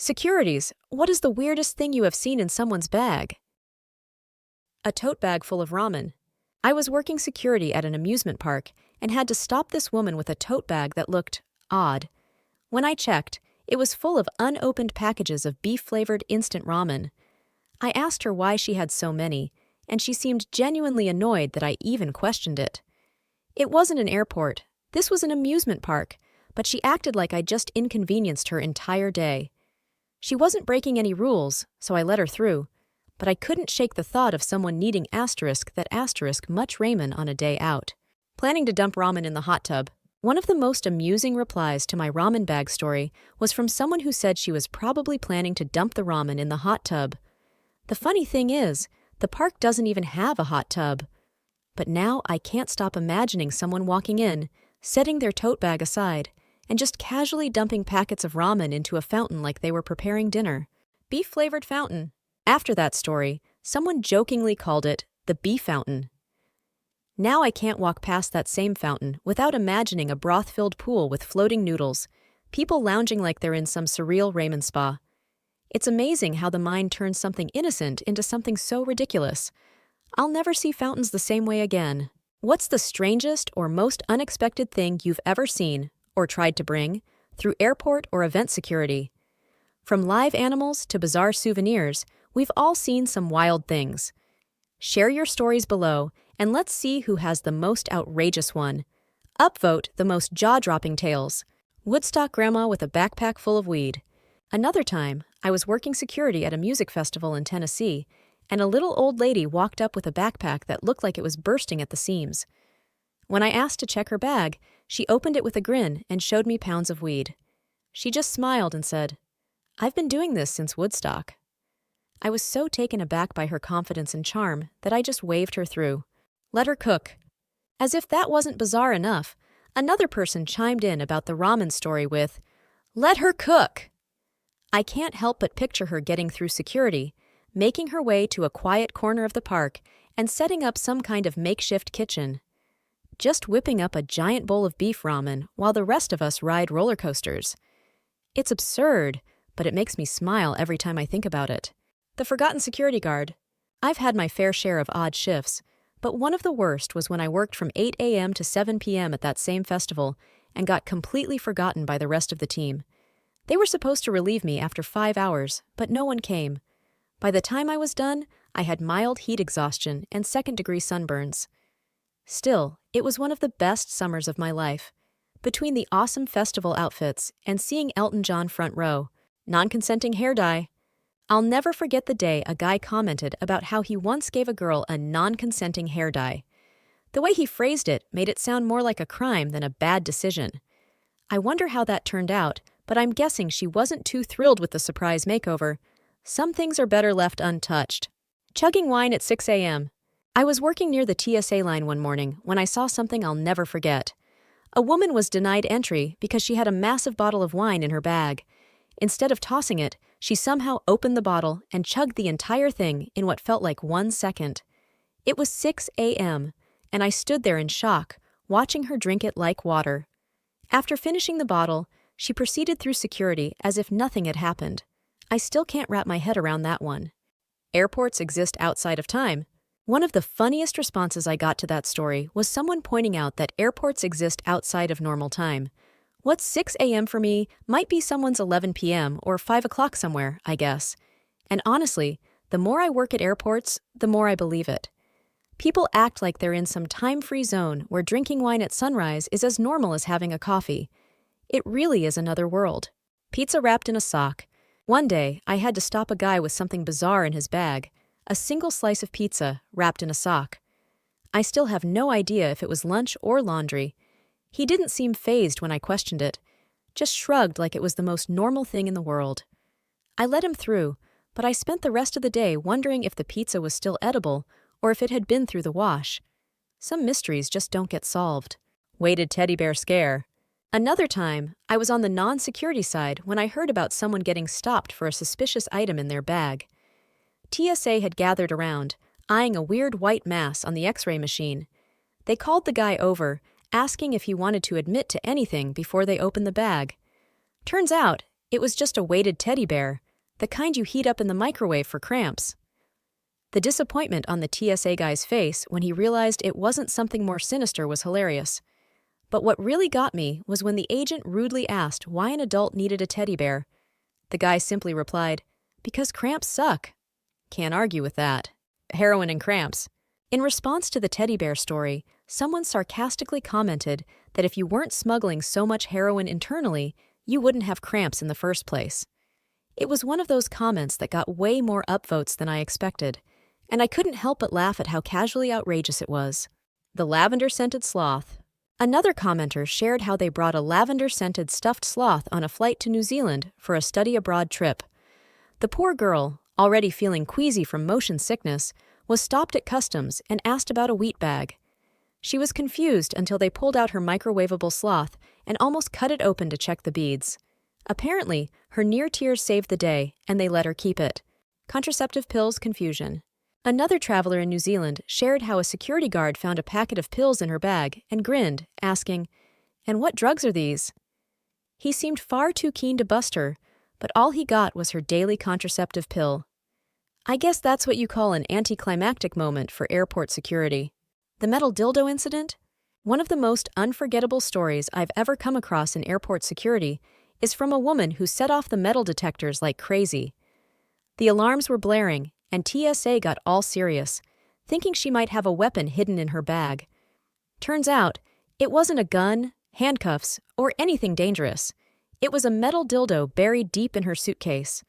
Securities, what is the weirdest thing you have seen in someone's bag? A tote bag full of ramen. I was working security at an amusement park and had to stop this woman with a tote bag that looked odd. When I checked, it was full of unopened packages of beef-flavored instant ramen. I asked her why she had so many, and she seemed genuinely annoyed that I even questioned it. It wasn't an airport. This was an amusement park, but she acted like I just inconvenienced her entire day. She wasn't breaking any rules, so I let her through, but I couldn't shake the thought of someone needing much ramen on a day out. Planning to dump ramen in the hot tub. One of the most amusing replies to my ramen bag story was from someone who said she was probably planning to dump the ramen in the hot tub. The funny thing is, the park doesn't even have a hot tub. But now I can't stop imagining someone walking in, setting their tote bag aside, and just casually dumping packets of ramen into a fountain like they were preparing dinner. Beef-flavored fountain. After that story, someone jokingly called it the beef fountain. Now I can't walk past that same fountain without imagining a broth-filled pool with floating noodles, people lounging like they're in some surreal ramen spa. It's amazing how the mind turns something innocent into something so ridiculous. I'll never see fountains the same way again. What's the strangest or most unexpected thing you've ever seen, or tried to bring, through airport or event security? From live animals to bizarre souvenirs, we've all seen some wild things. Share your stories below, and let's see who has the most outrageous one. Upvote the most jaw-dropping tales. Woodstock grandma with a backpack full of weed. Another time, I was working security at a music festival in Tennessee, and a little old lady walked up with a backpack that looked like it was bursting at the seams. When I asked to check her bag, she opened it with a grin and showed me pounds of weed. She just smiled and said, "I've been doing this since Woodstock." I was so taken aback by her confidence and charm that I just waved her through. Let her cook. As if that wasn't bizarre enough, another person chimed in about the ramen story with, "Let her cook." I can't help but picture her getting through security, making her way to a quiet corner of the park, and setting up some kind of makeshift kitchen. Just whipping up a giant bowl of beef ramen while the rest of us ride roller coasters. It's absurd, but it makes me smile every time I think about it. The forgotten security guard. I've had my fair share of odd shifts, but one of the worst was when I worked from 8 a.m. to 7 p.m. at that same festival and got completely forgotten by the rest of the team. They were supposed to relieve me after 5 hours, but no one came. By the time I was done, I had mild heat exhaustion and second-degree sunburns. Still, it was one of the best summers of my life. Between the awesome festival outfits and seeing Elton John front row, non-consenting hair dye. I'll never forget the day a guy commented about how he once gave a girl a non-consenting hair dye. The way he phrased it made it sound more like a crime than a bad decision. I wonder how that turned out, but I'm guessing she wasn't too thrilled with the surprise makeover. Some things are better left untouched. Chugging wine at 6 a.m. I was working near the TSA line one morning when I saw something I'll never forget. A woman was denied entry because she had a massive bottle of wine in her bag. Instead of tossing it, she somehow opened the bottle and chugged the entire thing in what felt like 1 second. It was 6 a.m., and I stood there in shock, watching her drink it like water. After finishing the bottle, she proceeded through security as if nothing had happened. I still can't wrap my head around that one. Airports exist outside of time. One of the funniest responses I got to that story was someone pointing out that airports exist outside of normal time. What's 6 a.m. for me might be someone's 11 p.m. or 5 o'clock somewhere, I guess. And honestly, the more I work at airports, the more I believe it. People act like they're in some time-free zone where drinking wine at sunrise is as normal as having a coffee. It really is another world. Pizza wrapped in a sock. One day, I had to stop a guy with something bizarre in his bag, a single slice of pizza wrapped in a sock. I still have no idea if it was lunch or laundry. He didn't seem fazed when I questioned it, just shrugged like it was the most normal thing in the world. I let him through, but I spent the rest of the day wondering if the pizza was still edible or if it had been through the wash. Some mysteries just don't get solved. Weighted teddy bear scare. Another time, I was on the non-security side when I heard about someone getting stopped for a suspicious item in their bag. TSA had gathered around, eyeing a weird white mass on the X-ray machine. They called the guy over, asking if he wanted to admit to anything before they opened the bag. Turns out, It was just a weighted teddy bear, the kind you heat up in the microwave for cramps. The disappointment on the TSA guy's face when he realized it wasn't something more sinister was hilarious. But what really got me was when the agent rudely asked why an adult needed a teddy bear. The guy simply replied, "Because cramps suck." Can't argue with that. Heroin and cramps. In response to the teddy bear story, someone sarcastically commented that if you weren't smuggling so much heroin internally, you wouldn't have cramps in the first place. It was one of those comments that got way more upvotes than I expected, and I couldn't help but laugh at how casually outrageous it was. The lavender-scented sloth. Another commenter shared how they brought a lavender-scented stuffed sloth on a flight to New Zealand for a study abroad trip. The poor girl, already feeling queasy from motion sickness, was stopped at customs and asked about a wheat bag. She was confused until they pulled out her microwavable sloth and almost cut it open to check the beads. Apparently, her near tears saved the day, and they let her keep it. Contraceptive pills confusion. Another traveler in New Zealand shared how a security guard found a packet of pills in her bag and grinned, asking, "And what drugs are these?" He seemed far too keen to bust her, but all he got was her daily contraceptive pill. I guess that's what you call an anticlimactic moment for airport security. The metal dildo incident? One of the most unforgettable stories I've ever come across in airport security is from a woman who set off the metal detectors like crazy. The alarms were blaring, and TSA got all serious, thinking she might have a weapon hidden in her bag. Turns out, it wasn't a gun, handcuffs, or anything dangerous. It was a metal dildo buried deep in her suitcase.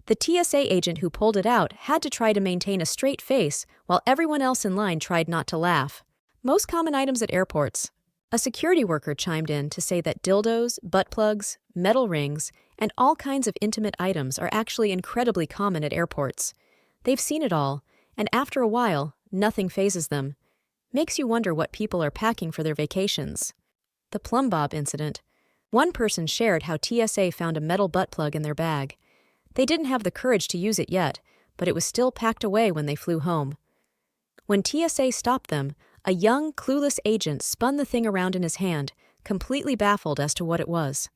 The TSA agent who pulled it out had to try to maintain a straight face while everyone else in line tried not to laugh. Most common items at airports. A security worker chimed in to say that dildos, butt plugs, metal rings, and all kinds of intimate items are actually incredibly common at airports. They've seen it all, and after a while, nothing phases them. Makes you wonder what people are packing for their vacations. The plumb bob incident. One person shared how TSA found a metal butt plug in their bag. They didn't have the courage to use it yet, but it was still packed away when they flew home. When TSA stopped them, a young, clueless agent spun the thing around in his hand, completely baffled as to what it was.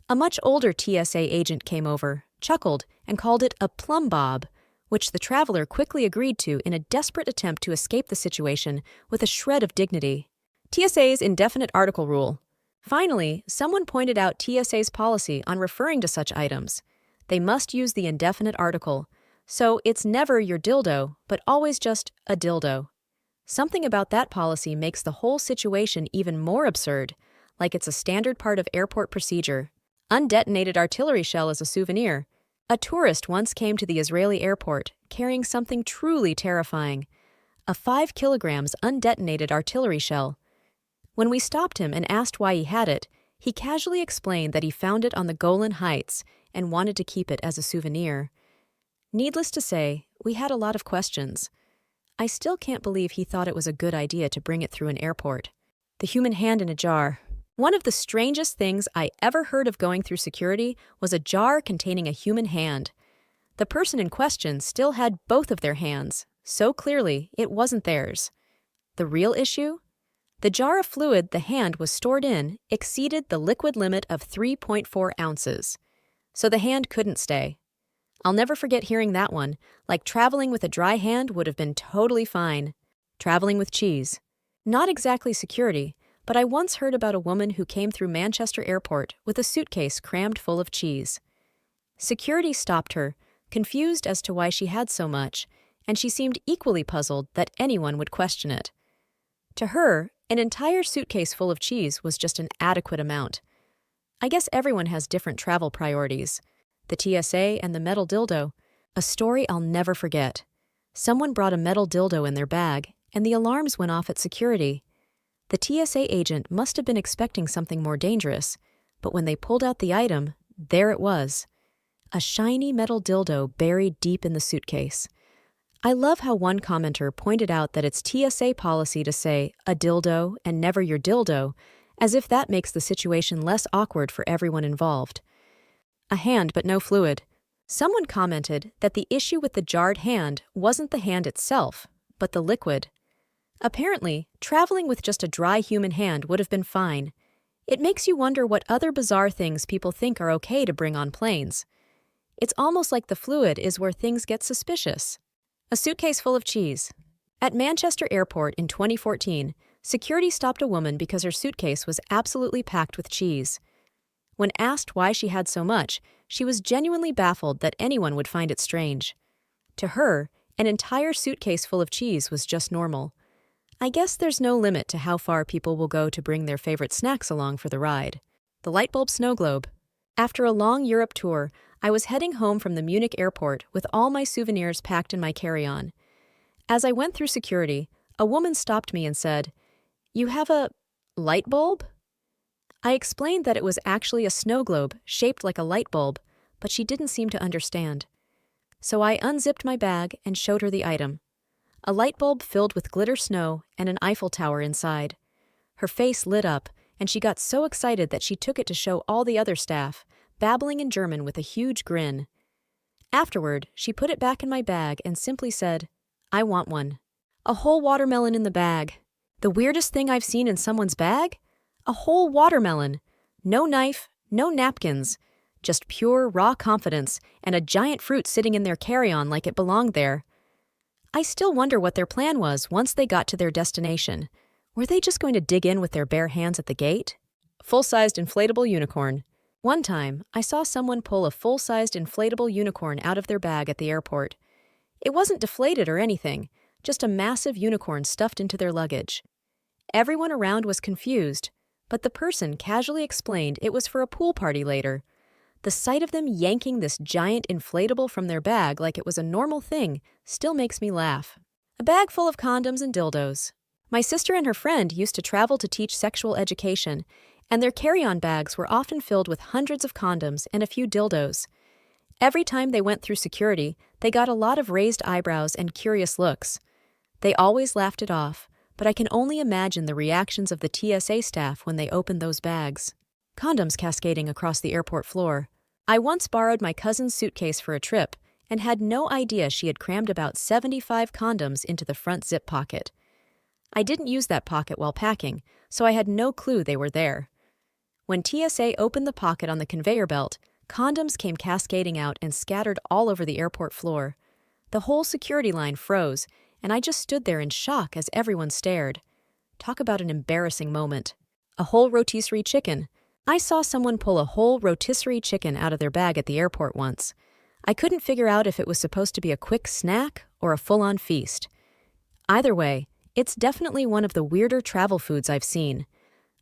A much older TSA agent came over, chuckled, and called it a plumb bob, which the traveler quickly agreed to in a desperate attempt to escape the situation with a shred of dignity. TSA's indefinite article rule. Finally, someone pointed out TSA's policy on referring to such items. They must use the indefinite article, so it's never your dildo, but always just a dildo. Something about that policy makes the whole situation even more absurd, like it's a standard part of airport procedure. Undetonated artillery shell as a souvenir. A tourist once came to the Israeli airport carrying something truly terrifying, a 5 kilograms undetonated artillery shell. When we stopped him and asked why he had it, he casually explained that he found it on the Golan Heights and wanted to keep it as a souvenir. Needless to say, we had a lot of questions. I still can't believe he thought it was a good idea to bring it through an airport. The human hand in a jar. One of the strangest things I ever heard of going through security was a jar containing a human hand. The person in question still had both of their hands, so clearly it wasn't theirs. The real issue? The jar of fluid the hand was stored in exceeded the liquid limit of 3.4 ounces, so the hand couldn't stay. I'll never forget hearing that one, like traveling with a dry hand would have been totally fine. Traveling with cheese. Not exactly security, but I once heard about a woman who came through Manchester Airport with a suitcase crammed full of cheese. Security stopped her, confused as to why she had so much, and she seemed equally puzzled that anyone would question it. To her, an entire suitcase full of cheese was just an adequate amount. I guess everyone has different travel priorities. The TSA and the metal dildo. A story I'll never forget. Someone brought a metal dildo in their bag, and the alarms went off at security. The TSA agent must have been expecting something more dangerous, but when they pulled out the item, there it was. A shiny metal dildo buried deep in the suitcase. I love how one commenter pointed out that it's TSA policy to say a dildo and never your dildo, as if that makes the situation less awkward for everyone involved. A hand but no fluid. Someone commented that the issue with the jarred hand wasn't the hand itself, but the liquid. Apparently, traveling with just a dry human hand would have been fine. It makes you wonder what other bizarre things people think are okay to bring on planes. It's almost like the fluid is where things get suspicious. A suitcase full of cheese. At Manchester Airport in 2014, security stopped a woman because her suitcase was absolutely packed with cheese. When asked why she had so much, she was genuinely baffled that anyone would find it strange. To her, an entire suitcase full of cheese was just normal. I guess there's no limit to how far people will go to bring their favorite snacks along for the ride. The lightbulb snow globe. After a long Europe tour, I was heading home from the Munich airport with all my souvenirs packed in my carry-on. As I went through security, a woman stopped me and said, "You have a light bulb?" I explained that it was actually a snow globe shaped like a light bulb, but she didn't seem to understand. So I unzipped my bag and showed her the item. A light bulb filled with glitter snow and an Eiffel Tower inside. Her face lit up, and she got so excited that she took it to show all the other staff, babbling in German with a huge grin. Afterward, she put it back in my bag and simply said, "I want one." A whole watermelon in the bag. The weirdest thing I've seen in someone's bag? A whole watermelon. No knife, no napkins. Just pure, raw confidence and a giant fruit sitting in their carry-on like it belonged there. I still wonder what their plan was once they got to their destination. Were they just going to dig in with their bare hands at the gate? Full-sized inflatable unicorn. One time, I saw someone pull a full-sized inflatable unicorn out of their bag at the airport. It wasn't deflated or anything, just a massive unicorn stuffed into their luggage. Everyone around was confused, but the person casually explained it was for a pool party later. The sight of them yanking this giant inflatable from their bag like it was a normal thing still makes me laugh. A bag full of condoms and dildos. My sister and her friend used to travel to teach sexual education, and their carry-on bags were often filled with hundreds of condoms and a few dildos. Every time they went through security, they got a lot of raised eyebrows and curious looks. They always laughed it off, but I can only imagine the reactions of the TSA staff when they opened those bags. Condoms cascading across the airport floor. I once borrowed my cousin's suitcase for a trip and had no idea she had crammed about 75 condoms into the front zip pocket. I didn't use that pocket while packing, so I had no clue they were there. When TSA opened the pocket on the conveyor belt, condoms came cascading out and scattered all over the airport floor. The whole security line froze, and I just stood there in shock as everyone stared. Talk about an embarrassing moment. A whole rotisserie chicken. I saw someone pull a whole rotisserie chicken out of their bag at the airport once. I couldn't figure out if it was supposed to be a quick snack or a full-on feast. Either way, it's definitely one of the weirder travel foods I've seen.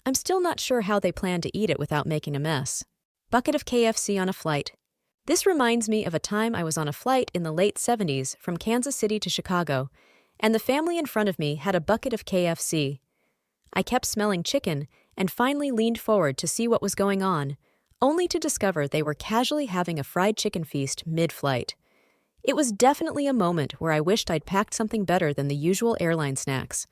I'm still not sure how they plan to eat it without making a mess. Bucket of KFC on a flight. This reminds me of a time I was on a flight in the late 70s from Kansas City to Chicago, and the family in front of me had a bucket of KFC. I kept smelling chicken and finally leaned forward to see what was going on, only to discover they were casually having a fried chicken feast mid-flight. It was definitely a moment where I wished I'd packed something better than the usual airline snacks.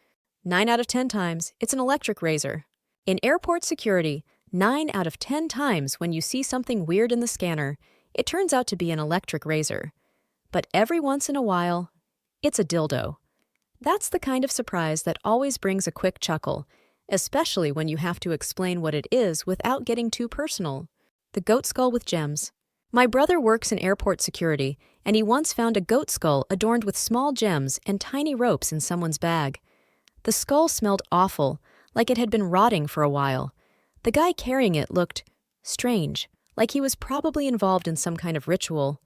9 out of 10 times, it's an electric razor. In airport security, 9 out of 10 times when you see something weird in the scanner, it turns out to be an electric razor. But every once in a while, it's a dildo. That's the kind of surprise that always brings a quick chuckle, especially when you have to explain what it is without getting too personal. The goat skull with gems. My brother works in airport security, and he once found a goat skull adorned with small gems and tiny ropes in someone's bag. The skull smelled awful, like it had been rotting for a while. The guy carrying it looked strange, like he was probably involved in some kind of ritual.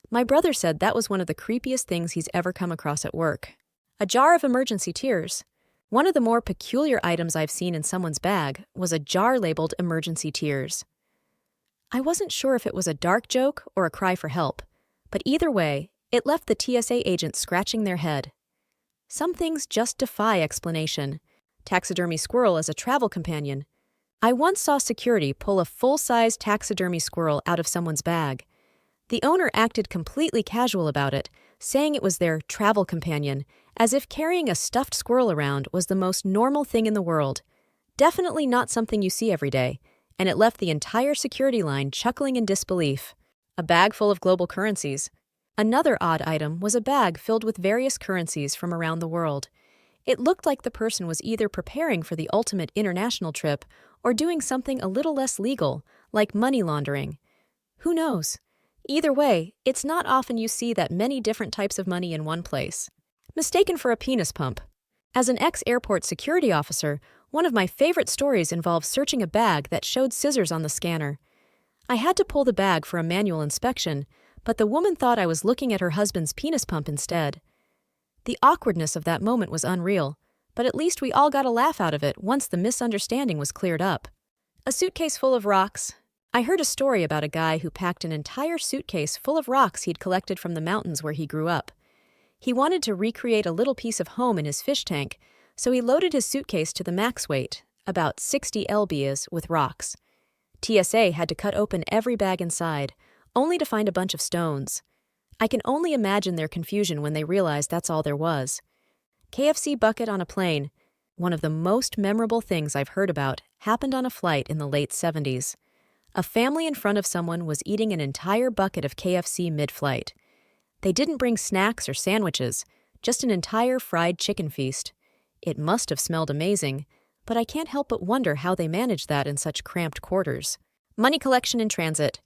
My brother said that was one of the creepiest things he's ever come across at work. A jar of emergency tears. One of the more peculiar items I've seen in someone's bag was a jar labeled emergency tears. I wasn't sure if it was a dark joke or a cry for help, but either way, it left the TSA agent scratching their head. Some things just defy explanation. Taxidermy squirrel as a travel companion. I once saw security pull a full-size taxidermy squirrel out of someone's bag. The owner acted completely casual about it, saying it was their travel companion, as if carrying a stuffed squirrel around was the most normal thing in the world. Definitely not something you see every day, and it left the entire security line chuckling in disbelief. A bag full of global currencies. Another odd item was a bag filled with various currencies from around the world. It looked like the person was either preparing for the ultimate international trip or doing something a little less legal, like money laundering. Who knows? Either way, it's not often you see that many different types of money in one place. Mistaken for a penis pump. As an ex-airport security officer, one of my favorite stories involves searching a bag that showed scissors on the scanner. I had to pull the bag for a manual inspection, but the woman thought I was looking at her husband's penis pump instead. The awkwardness of that moment was unreal, but at least we all got a laugh out of it once the misunderstanding was cleared up. A suitcase full of rocks. I heard a story about a guy who packed an entire suitcase full of rocks he'd collected from the mountains where he grew up. He wanted to recreate a little piece of home in his fish tank, so he loaded his suitcase to the max weight, about 60 lbs, with rocks. TSA had to cut open every bag inside, only to find a bunch of stones. I can only imagine their confusion when they realized that's all there was. KFC bucket on a plane. One of the most memorable things I've heard about happened on a flight in the late 70s. A family in front of someone was eating an entire bucket of KFC mid-flight. They didn't bring snacks or sandwiches, just an entire fried chicken feast. It must have smelled amazing, but I can't help but wonder how they managed that in such cramped quarters. Money collection in transit.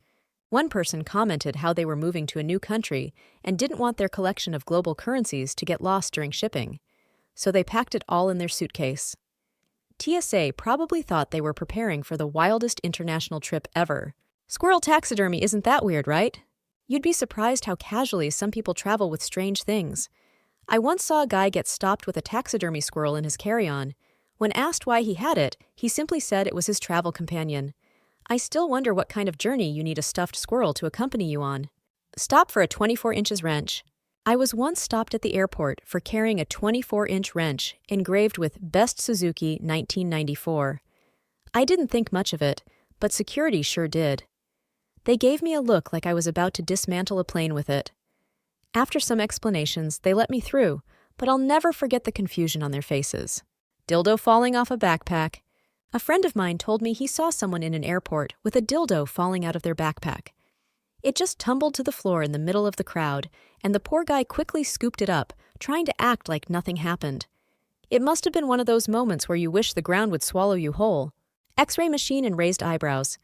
One person commented how they were moving to a new country and didn't want their collection of global currencies to get lost during shipping, so they packed it all in their suitcase. TSA probably thought they were preparing for the wildest international trip ever. Squirrel taxidermy isn't that weird, right? You'd be surprised how casually some people travel with strange things. I once saw a guy get stopped with a taxidermy squirrel in his carry-on. When asked why he had it, he simply said it was his travel companion. I still wonder what kind of journey you need a stuffed squirrel to accompany you on. Stop for a 24-inch wrench. I was once stopped at the airport for carrying a 24-inch wrench engraved with Best Suzuki 1994. I didn't think much of it, but security sure did. They gave me a look like I was about to dismantle a plane with it. After some explanations, they let me through, but I'll never forget the confusion on their faces. Dildo falling off a backpack. A friend of mine told me he saw someone in an airport with a dildo falling out of their backpack. It just tumbled to the floor in the middle of the crowd, and the poor guy quickly scooped it up, trying to act like nothing happened. It must have been one of those moments where you wish the ground would swallow you whole. X-ray machine and raised eyebrows.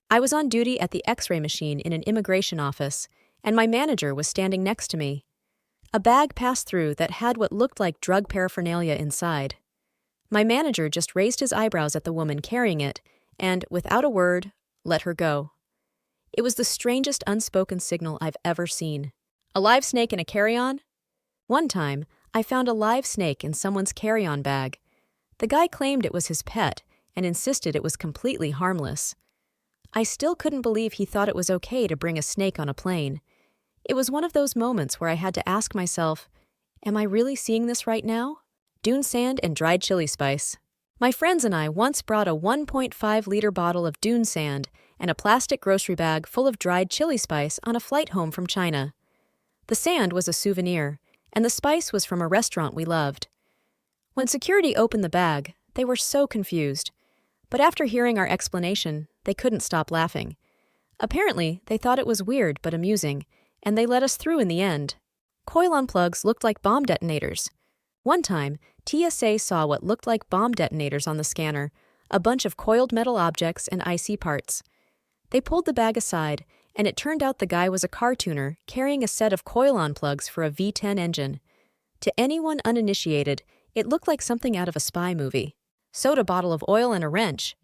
I was on duty at the X-ray machine in an immigration office, and my manager was standing next to me. A bag passed through that had what looked like drug paraphernalia inside. My manager just raised his eyebrows at the woman carrying it and, without a word, let her go. It was the strangest unspoken signal I've ever seen. A live snake in a carry-on? One time, I found a live snake in someone's carry-on bag. The guy claimed it was his pet and insisted it was completely harmless. I still couldn't believe he thought it was okay to bring a snake on a plane. It was one of those moments where I had to ask myself, am I really seeing this right now? Dune sand and dried chili spice. My friends and I once brought a 1.5-liter bottle of dune sand and a plastic grocery bag full of dried chili spice on a flight home from China. The sand was a souvenir, and the spice was from a restaurant we loved. When security opened the bag, they were so confused. But after hearing our explanation, they couldn't stop laughing. Apparently, they thought it was weird but amusing, and they let us through in the end. Coil-on plugs looked like bomb detonators. One time, TSA saw what looked like bomb detonators on the scanner, a bunch of coiled metal objects and IC parts. They pulled the bag aside, and it turned out the guy was a car tuner carrying a set of coil-on plugs for a V10 engine. To anyone uninitiated, it looked like something out of a spy movie. Soda bottle of oil and a wrench.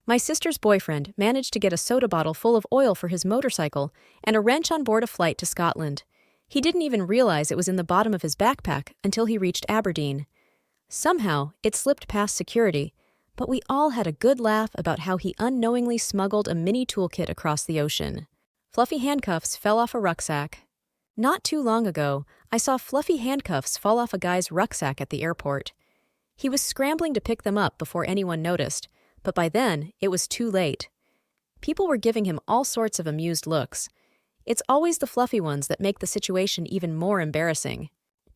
My sister's boyfriend managed to get a soda bottle full of oil for his motorcycle and a wrench on board a flight to Scotland. He didn't even realize it was in the bottom of his backpack until he reached Aberdeen. Somehow, it slipped past security, but we all had a good laugh about how he unknowingly smuggled a mini toolkit across the ocean. Fluffy handcuffs fell off a rucksack. Not too long ago, I saw fluffy handcuffs fall off a guy's rucksack at the airport. He was scrambling to pick them up before anyone noticed, but by then, it was too late. People were giving him all sorts of amused looks. It's always the fluffy ones that make the situation even more embarrassing.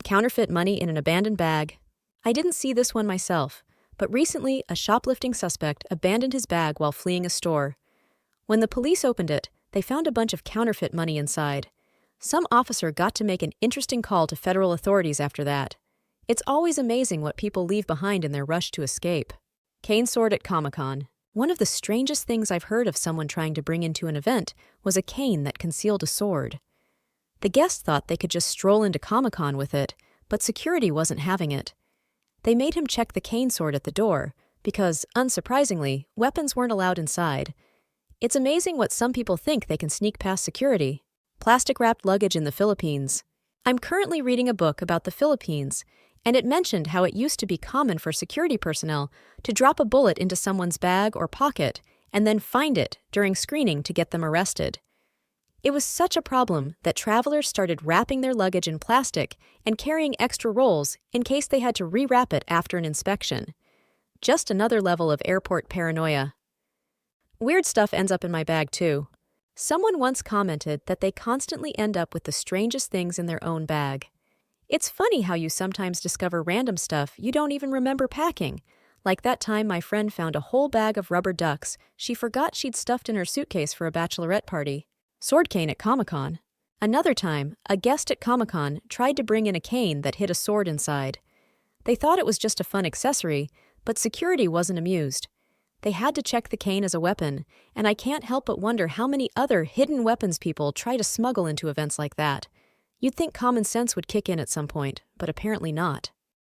Counterfeit money in an abandoned bag. I didn't see this one myself, but recently a shoplifting suspect abandoned his bag while fleeing a store. When the police opened it, they found a bunch of counterfeit money inside. Some officer got to make an interesting call to federal authorities after that. It's always amazing what people leave behind in their rush to escape. Cane sword at Comic-Con. One of the strangest things I've heard of someone trying to bring into an event was a cane that concealed a sword. The guest thought they could just stroll into Comic-Con with it, but security wasn't having it. They made him check the cane sword at the door, because, unsurprisingly, weapons weren't allowed inside. It's amazing what some people think they can sneak past security. Plastic-wrapped luggage in the Philippines. I'm currently reading a book about the Philippines, and it mentioned how it used to be common for security personnel to drop a bullet into someone's bag or pocket and then find it during screening to get them arrested. It was such a problem that travelers started wrapping their luggage in plastic and carrying extra rolls in case they had to rewrap it after an inspection. Just another level of airport paranoia. Weird stuff ends up in my bag too. Someone once commented that they constantly end up with the strangest things in their own bag. It's funny how you sometimes discover random stuff you don't even remember packing. Like that time my friend found a whole bag of rubber ducks she forgot she'd stuffed in her suitcase for a bachelorette party. Sword cane at Comic-Con. Another time, a guest at Comic-Con tried to bring in a cane that hid a sword inside. They thought it was just a fun accessory, but security wasn't amused. They had to check the cane as a weapon, and I can't help but wonder how many other hidden weapons people try to smuggle into events like that. You'd think common sense would kick in at some point, but apparently not.